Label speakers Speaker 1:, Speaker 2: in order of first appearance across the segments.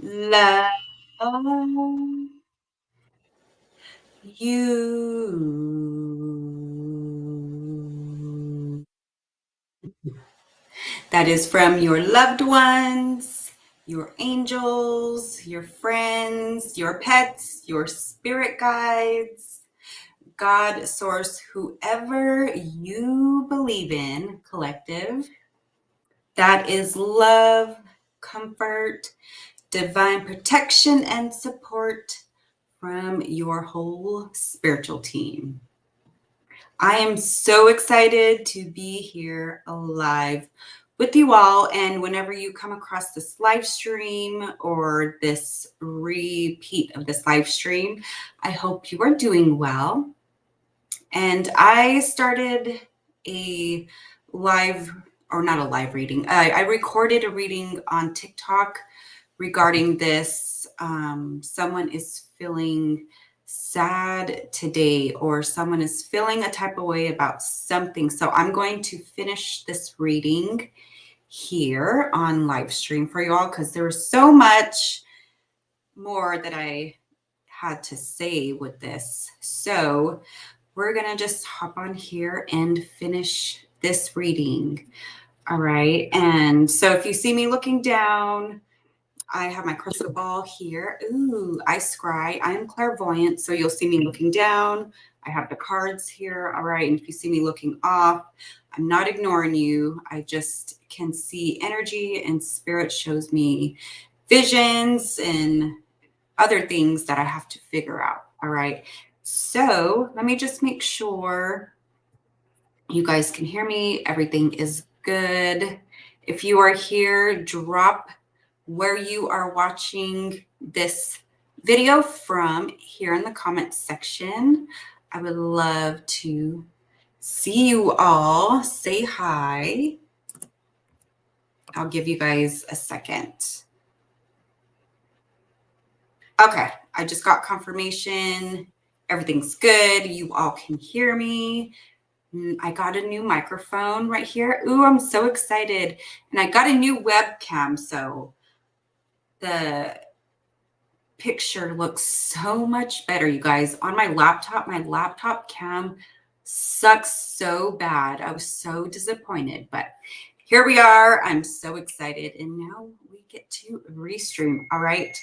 Speaker 1: love you. That is from your loved ones, your angels, your friends, your pets, your spirit guides, God, source, whoever you believe in, collective. That is love, comfort, divine protection, and support from your whole spiritual team. I am so excited to be here alive with you all. And whenever you come across this live stream or this repeat of this live stream, I hope you are doing well. And I started a live, or not a live reading, I recorded a reading on TikTok regarding this. Someone is feeling sad today, or someone is feeling a type of way about something. So I'm going to finish this reading here on live stream for you all, because there was so much more that I had to say with this. So we're gonna just hop on here and finish this reading. All right, and so if you see me looking down, I have my crystal ball here. Ooh, I scry. I am clairvoyant, so you'll see me looking down. I have the cards here. All right, and if you see me looking off, I'm not ignoring you. I just can see energy, and spirit shows me visions and other things that I have to figure out. All right, so let me just make sure you guys can hear me. Everything is good. If you are here, drop where you are watching this video from here in the comments section. I would love to see you all. Say hi. I'll give you guys a second. Okay, I just got confirmation. Everything's good. You all can hear me. I got a new microphone right here. Ooh, I'm so excited. And I got a new webcam, so the picture looks so much better, you guys. On my laptop cam sucks so bad. I was so disappointed, but here we are. I'm so excited. And now we get to restream. All right.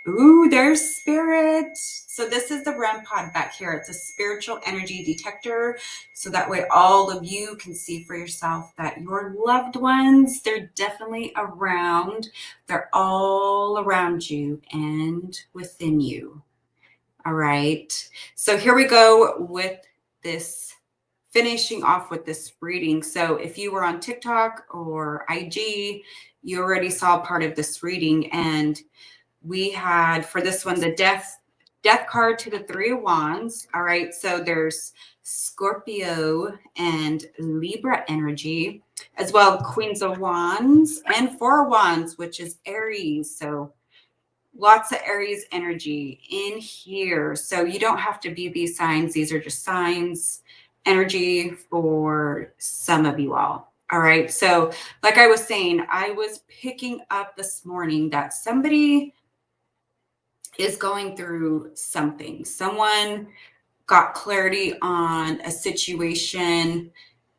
Speaker 1: Ooh, there's spirit. So this is the REM pod back here. It's a spiritual energy detector. So that way all of you can see for yourself that your loved ones, they're definitely around. They're all around you and within you. All right. So here we go with this, finishing off with this reading. So if you were on TikTok or IG, you already saw part of this reading, and we had for this one the death card to the Three of Wands. All right, so there's Scorpio and Libra energy, as well Queens of Wands and Four of Wands, which is Aries. So lots of Aries energy in here. So you don't have to be these signs. These are just signs, energy for some of you all. All right, so like I was saying, I was picking up this morning that somebody is going through something. Someone got clarity on a situation,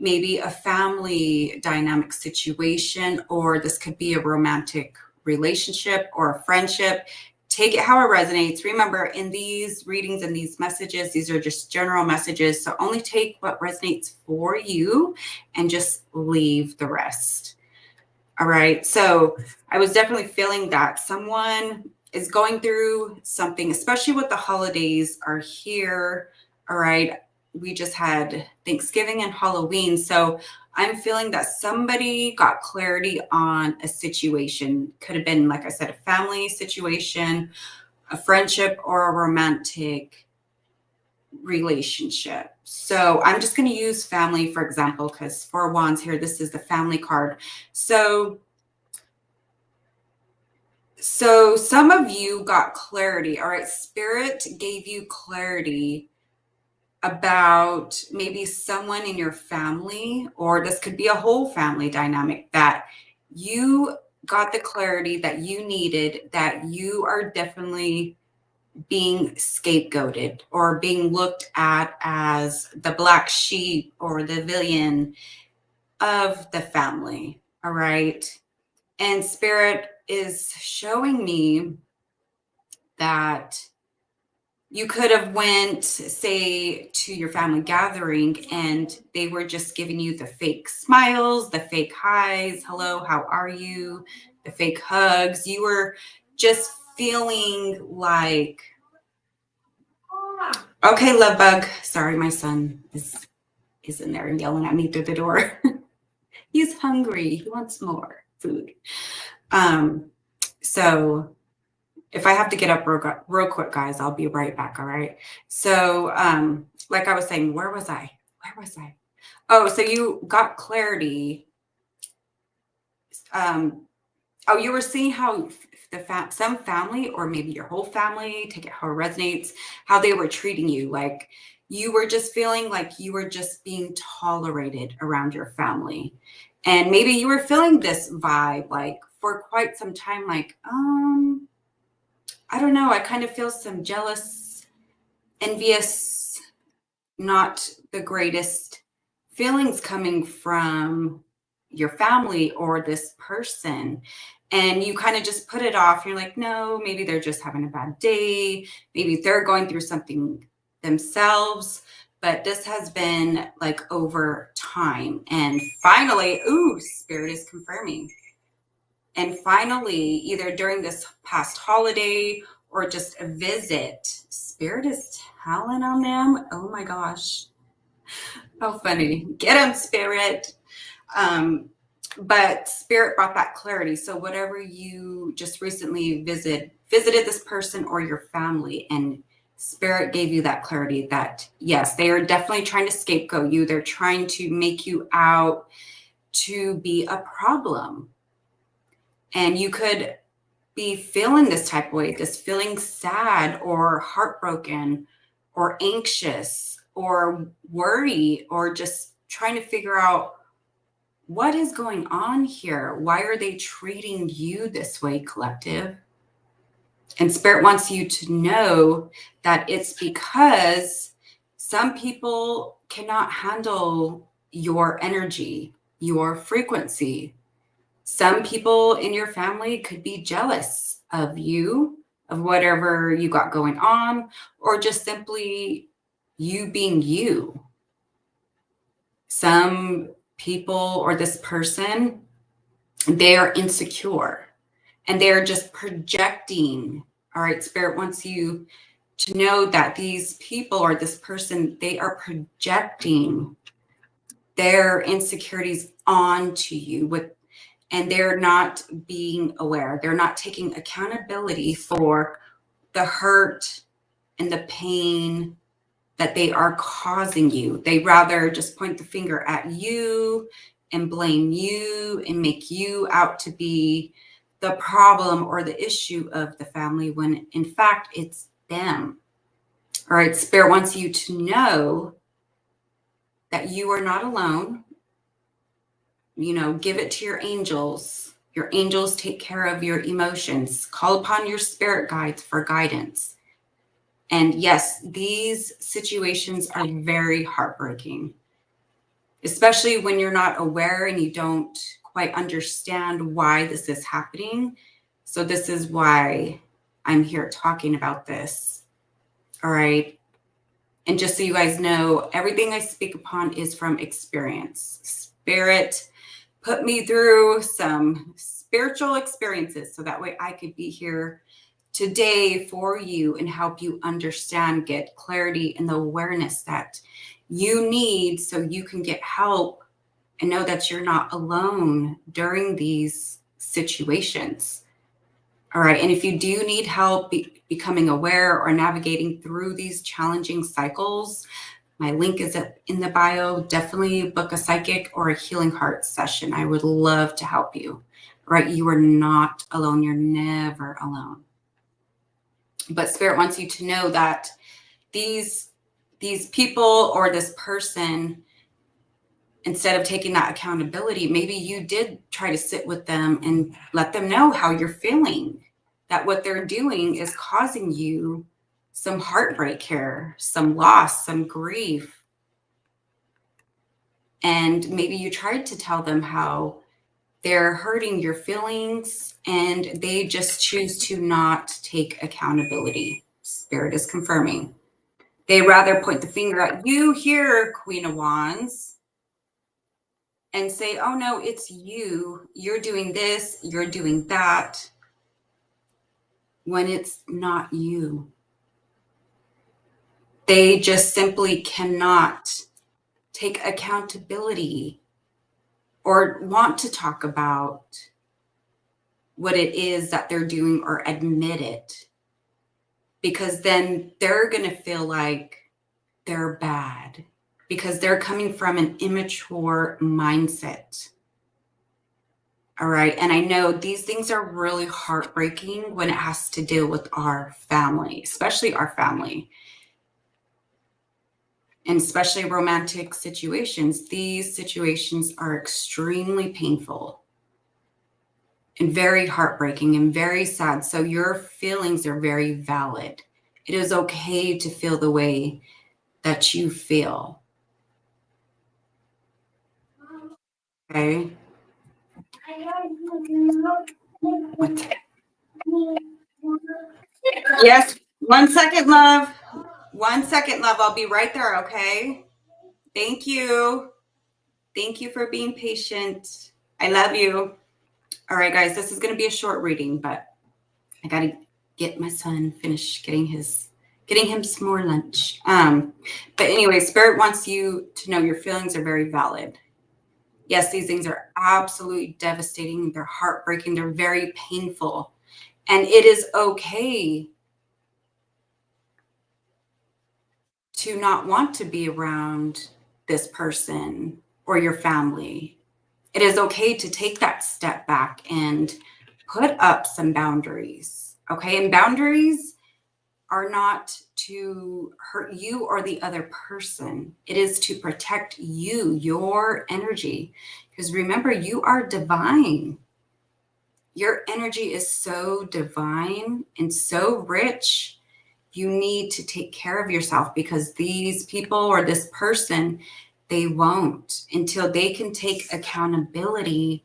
Speaker 1: maybe a family dynamic situation, or this could be a romantic relationship or a friendship. Take it how it resonates. Remember, in these readings and these messages, these are just general messages. So only take what resonates for you and just leave the rest. All right. So I was definitely feeling that someone is going through something, especially with the holidays are here. All right. We just had Thanksgiving and Halloween. So I'm feeling that somebody got clarity on a situation. Could have been, like I said, a family situation, a friendship, or a romantic relationship. So I'm just going to use family, for example, because Four of Wands here, this is the family card. So some of you got clarity. All right, Spirit gave you clarity about maybe someone in your family, or this could be a whole family dynamic, that you got the clarity that you needed, that you are definitely being scapegoated or being looked at as the black sheep or the villain of the family. All right. And Spirit is showing me that you could have went, say, to your family gathering and they were just giving you the fake smiles, the fake highs, hello, how are you, the fake hugs. You were just feeling like, okay, love bug. Sorry, my son is in there and yelling at me through the door. He's hungry. He wants more food. So if I have to get up real quick, guys, I'll be right back. All right. So, like I was saying, where was I? Oh, so you got clarity. Oh, you were seeing how some family, or maybe your whole family, take it how it resonates, how they were treating you. Like you were just feeling like you were just being tolerated around your family. And maybe you were feeling this vibe like for quite some time, like, I don't know, I kind of feel some jealous, envious, not the greatest feelings coming from your family or this person. And you kind of just put it off. You're like, no, maybe they're just having a bad day. Maybe they're going through something themselves. But this has been like over time. And finally, ooh, Spirit is confirming. And finally, either during this past holiday or just a visit, Spirit is telling on them. Oh my gosh. How funny. Get them, Spirit. But Spirit brought that clarity. So whatever you just recently visited this person or your family, and Spirit gave you that clarity that, yes, they are definitely trying to scapegoat you. They're trying to make you out to be a problem. And you could be feeling this type of way, this feeling sad or heartbroken or anxious or worry, or just trying to figure out what is going on here. Why are they treating you this way, collective? And Spirit wants you to know that it's because some people cannot handle your energy, your frequency. Some people in your family could be jealous of you, of whatever you got going on, or just simply you being you. Some people or this person, they are insecure and they're just projecting. All right, Spirit wants you to know that these people or this person, they are projecting their insecurities onto you and they're not being aware. They're not taking accountability for the hurt and the pain that they are causing you. They rather just point the finger at you and blame you and make you out to be the problem or the issue of the family, when in fact it's them. All right, Spirit wants you to know that you are not alone. You know, give it to your angels. Your angels take care of your emotions. Call upon your spirit guides for guidance. And yes, these situations are very heartbreaking, especially when you're not aware and you don't quite understand why this is happening. So this is why I'm here talking about this. All right. And just so you guys know, everything I speak upon is from experience. Spirit put me through some spiritual experiences so that way I could be here today for you and help you understand, get clarity and the awareness that you need so you can get help and know that you're not alone during these situations. All right. And if you do need help becoming aware or navigating through these challenging cycles, my link is in the bio. Definitely book a psychic or a healing heart session. I would love to help you. Right? You are not alone. You're never alone. But Spirit wants you to know that these people or this person, instead of taking that accountability, maybe you did try to sit with them and let them know how you're feeling, that what they're doing is causing you some heartbreak here, some loss, some grief. And maybe you tried to tell them how they're hurting your feelings and they just choose to not take accountability. Spirit is confirming. They rather point the finger at you here, Queen of Wands, and say, oh no, it's you. You're doing this, you're doing that, when it's not you. They just simply cannot take accountability or want to talk about what it is that they're doing or admit it, because then they're going to feel like they're bad because they're coming from an immature mindset. All right. And I know these things are really heartbreaking when it has to deal with our family, especially our family. And especially romantic situations. These situations are extremely painful and very heartbreaking and very sad. So your feelings are very valid. It is okay to feel the way that you feel. Okay. Yes. 1 second, love. 1 second, love. I'll be right there. Okay. Thank you. Thank you for being patient. I love you. All right, guys, this is going to be a short reading, but I got to get my son finished getting him some more lunch. But anyway, Spirit wants you to know your feelings are very valid. Yes, these things are absolutely devastating. They're heartbreaking. They're very painful. And it is okay to not want to be around this person or your family. It is okay to take that step back and put up some boundaries. Okay. And boundaries are not to hurt you or the other person. It is to protect you, your energy. Because remember, you are divine. Your energy is so divine and so rich. You need to take care of yourself, because these people or this person, they won't until they can take accountability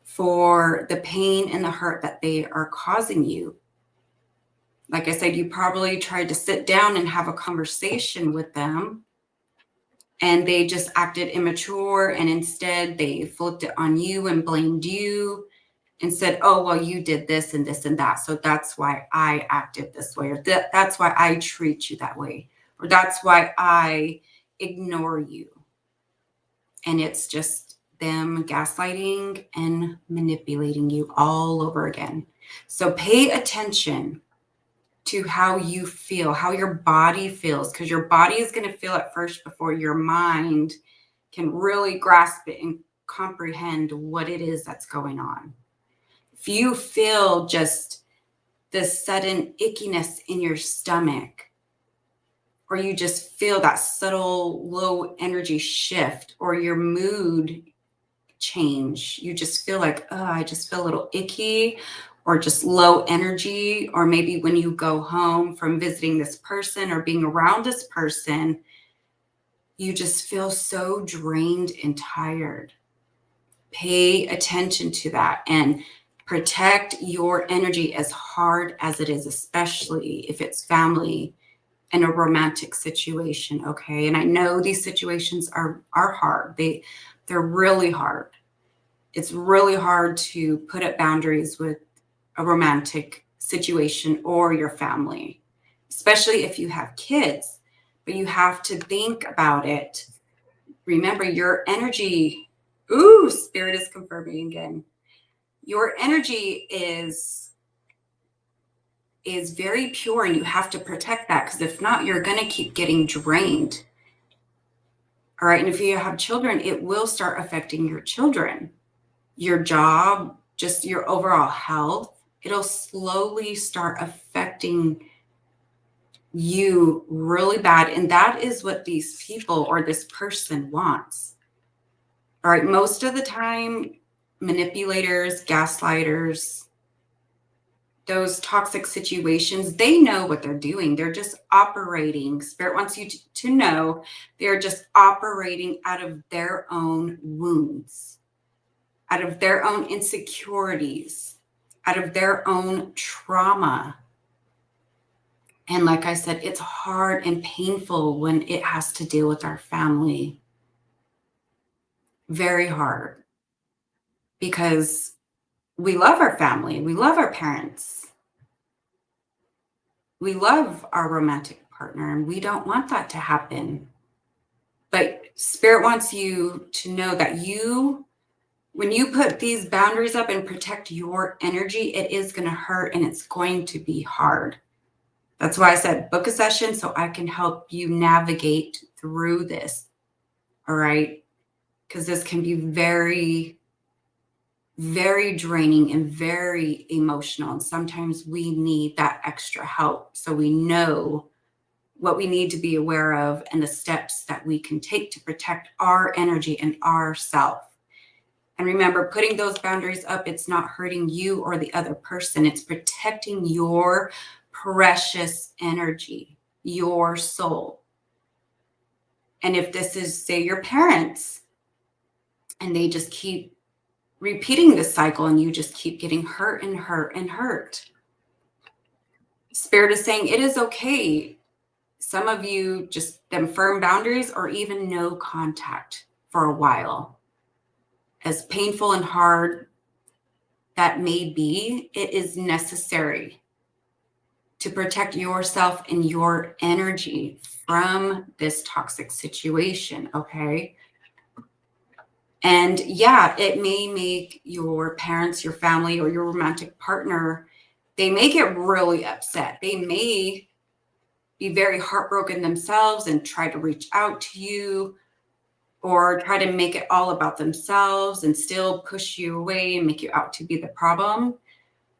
Speaker 1: for the pain and the hurt that they are causing you. Like I said, you probably tried to sit down and have a conversation with them, and they just acted immature, and instead they flipped it on you and blamed you and said, oh, well, you did this and this and that, so that's why I acted this way, or that's why I treat you that way, or that's why I ignore you. And it's just them gaslighting and manipulating you all over again. So pay attention to how you feel, how your body feels, because your body is going to feel it first before your mind can really grasp it and comprehend what it is that's going on. If you feel just this sudden ickiness in your stomach, or you just feel that subtle low energy shift, or your mood change, you just feel like, oh, I just feel a little icky, or just low energy, or maybe when you go home from visiting this person or being around this person, you just feel so drained and tired. Pay attention to that and protect your energy as hard as it is, especially if it's family and a romantic situation. Okay. And I know these situations are hard. They're really hard. It's really hard to put up boundaries with a romantic situation or your family, especially if you have kids, but you have to think about it. Remember, your energy, ooh, Spirit is confirming again. Your energy is very pure, and you have to protect that, because if not, you're going to keep getting drained. All right. And if you have children, it will start affecting your children, your job, just your overall health. It'll slowly start affecting you really bad. And that is what these people or this person wants. All right. Most of the time, manipulators, gaslighters, those toxic situations, they know what they're doing. They're just operating. Spirit wants you to know they're just operating out of their own wounds, out of their own insecurities, out of their own trauma. And like I said, it's hard and painful when it has to deal with our family. Very hard, because we love our family, we love our parents, we love our romantic partner, and we don't want that to happen. But Spirit wants you to know that when you put these boundaries up and protect your energy, it is going to hurt and it's going to be hard. That's why I said book a session so I can help you navigate through this. All right. Because this can be very, very draining and very emotional. And sometimes we need that extra help so we know what we need to be aware of and the steps that we can take to protect our energy and ourself. And remember, putting those boundaries up, it's not hurting you or the other person. It's protecting your precious energy, your soul. And if this is, say, your parents, and they just keep repeating this cycle and you just keep getting hurt and hurt and hurt, Spirit is saying it is okay. Some of you just them firm boundaries or even no contact for a while. As painful and hard that may be, it is necessary to protect yourself and your energy from this toxic situation, okay? And yeah, it may make your parents, your family, or your romantic partner, they may get really upset. They may be very heartbroken themselves and try to reach out to you or try to make it all about themselves and still push you away and make you out to be the problem.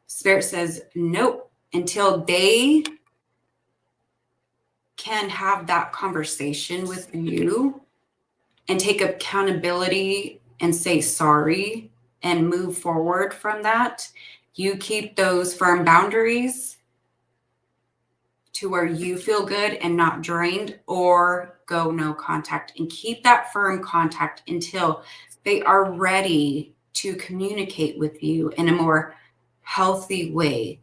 Speaker 1: Spirit says, nope, until they can have that conversation with you and take accountability and say sorry and move forward from that. You keep those firm boundaries to where you feel good and not drained, or go no contact, and keep that firm contact until they are ready to communicate with you in a more healthy way,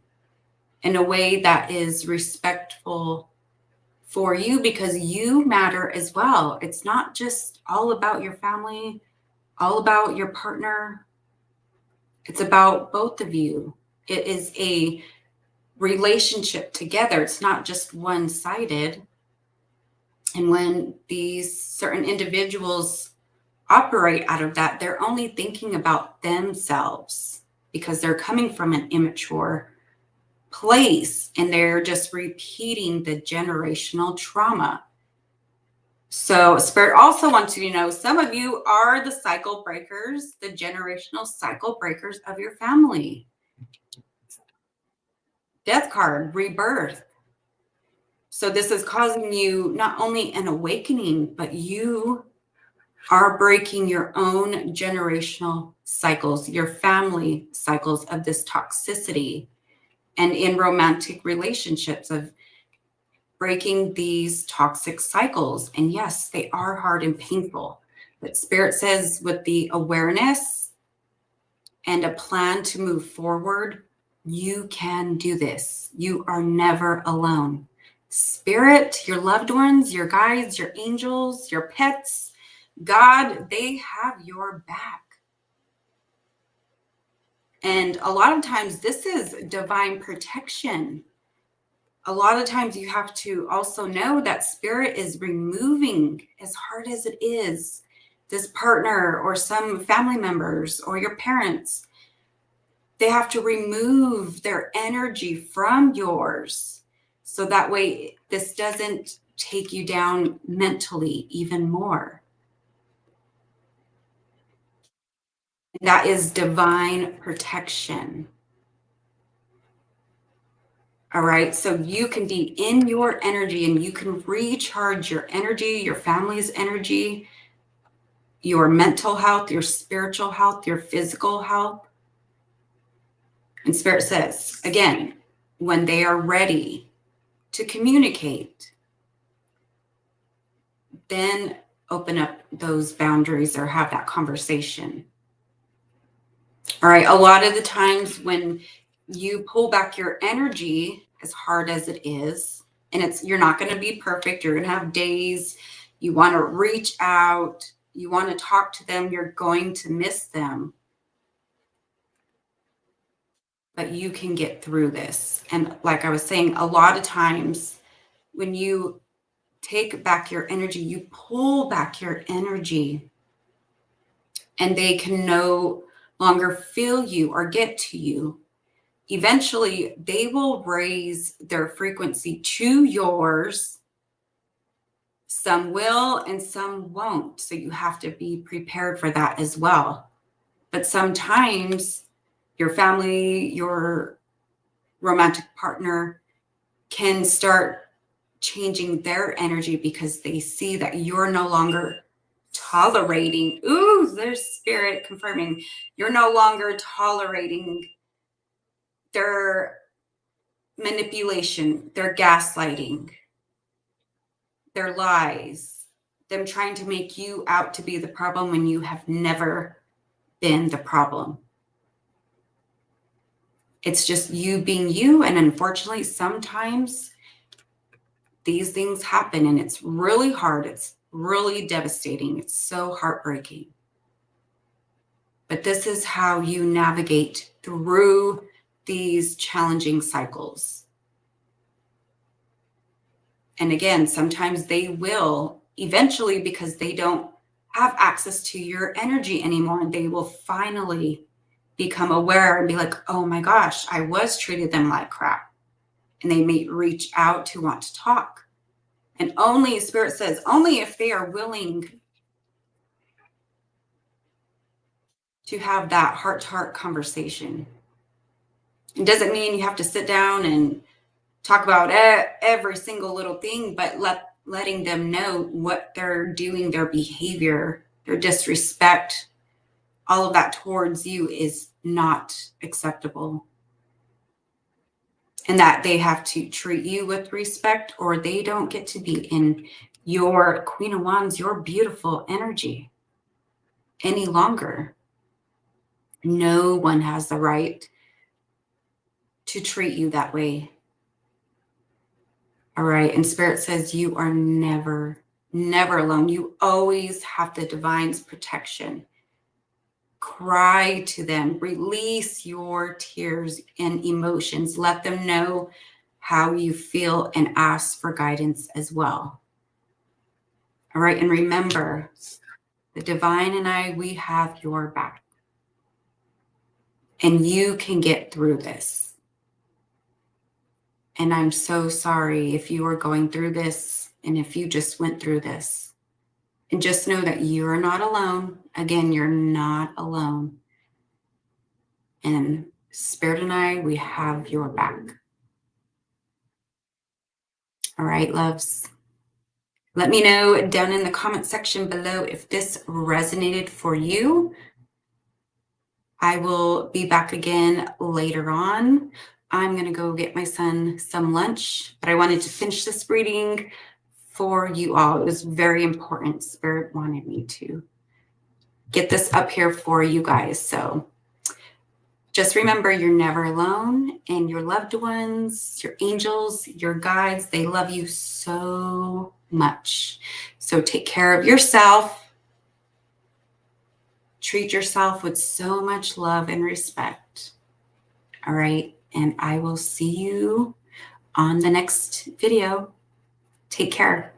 Speaker 1: in a way that is respectful for you, because you matter as well. It's not just all about your family, all about your partner. It's about both of you. It is a relationship together. It's not just one-sided. And when these certain individuals operate out of that, they're only thinking about themselves because they're coming from an immature place and they're just repeating the generational trauma. So Spirit also wants you to know some of you are the cycle breakers, the generational cycle breakers of your family. Death card, rebirth. So this is causing you not only an awakening, but you are breaking your own generational cycles, your family cycles of this toxicity, and in romantic relationships of breaking these toxic cycles. And yes, they are hard and painful, but Spirit says with the awareness and a plan to move forward, you can do this. You are never alone. Spirit, your loved ones, your guides, your angels, your pets, God, they have your back. And a lot of times this is divine protection. A lot of times you have to also know that Spirit is removing, as hard as it is, this partner or some family members or your parents. They have to remove their energy from yours. So that way this doesn't take you down mentally even more. That is divine protection. All right. So you can be in your energy and you can recharge your energy, your family's energy, your mental health, your spiritual health, your physical health. And Spirit says, again, when they are ready to communicate, then open up those boundaries or have that conversation. All right. A lot of the times when you pull back your energy, as hard as it is, and you're not going to be perfect. You're going to have days you want to reach out, you want to talk to them, you're going to miss them. But you can get through this. And like I was saying, a lot of times when you take back your energy, you pull back your energy, and they can no longer feel you or get to you. Eventually, they will raise their frequency to yours. Some will and some won't. So you have to be prepared for that as well. But sometimes your family, your romantic partner can start changing their energy because they see that you're no longer tolerating. Ooh, there's Spirit confirming. You're no longer tolerating their manipulation, their gaslighting, their lies, them trying to make you out to be the problem when you have never been the problem. It's just you being you. And unfortunately, sometimes these things happen and it's really hard. It's really devastating. It's so heartbreaking. But this is how you navigate through these challenging cycles. And again, sometimes they will eventually, because they don't have access to your energy anymore, and they will finally become aware and be like, oh my gosh, I was treating them like crap. And they may reach out to want to talk. And only, Spirit says, only if they are willing to have that heart-to-heart conversation. It doesn't mean you have to sit down and talk about every single little thing, but letting them know what they're doing, their behavior, their disrespect, all of that towards you is not acceptable. And that they have to treat you with respect, or they don't get to be in your Queen of Wands, your beautiful energy any longer. No one has the right to treat you that way. All right. And Spirit says you are never, never alone. You always have the divine's protection. Cry to them, release your tears and emotions. Let them know how you feel and ask for guidance as well. All right. And remember, the divine and I, we have your back. And you can get through this. And I'm so sorry if you are going through this and if you just went through this. And just know that you're not alone. Again, you're not alone. And Spirit and I, we have your back. All right, loves. Let me know down in the comment section below if this resonated for you. I will be back again later on. I'm going to go get my son some lunch, but I wanted to finish this reading for you all. It was very important. Spirit wanted me to get this up here for you guys. So just remember, you're never alone, and your loved ones, your angels, your guides, they love you so much. So take care of yourself. Treat yourself with so much love and respect. All right. And I will see you on the next video. Take care.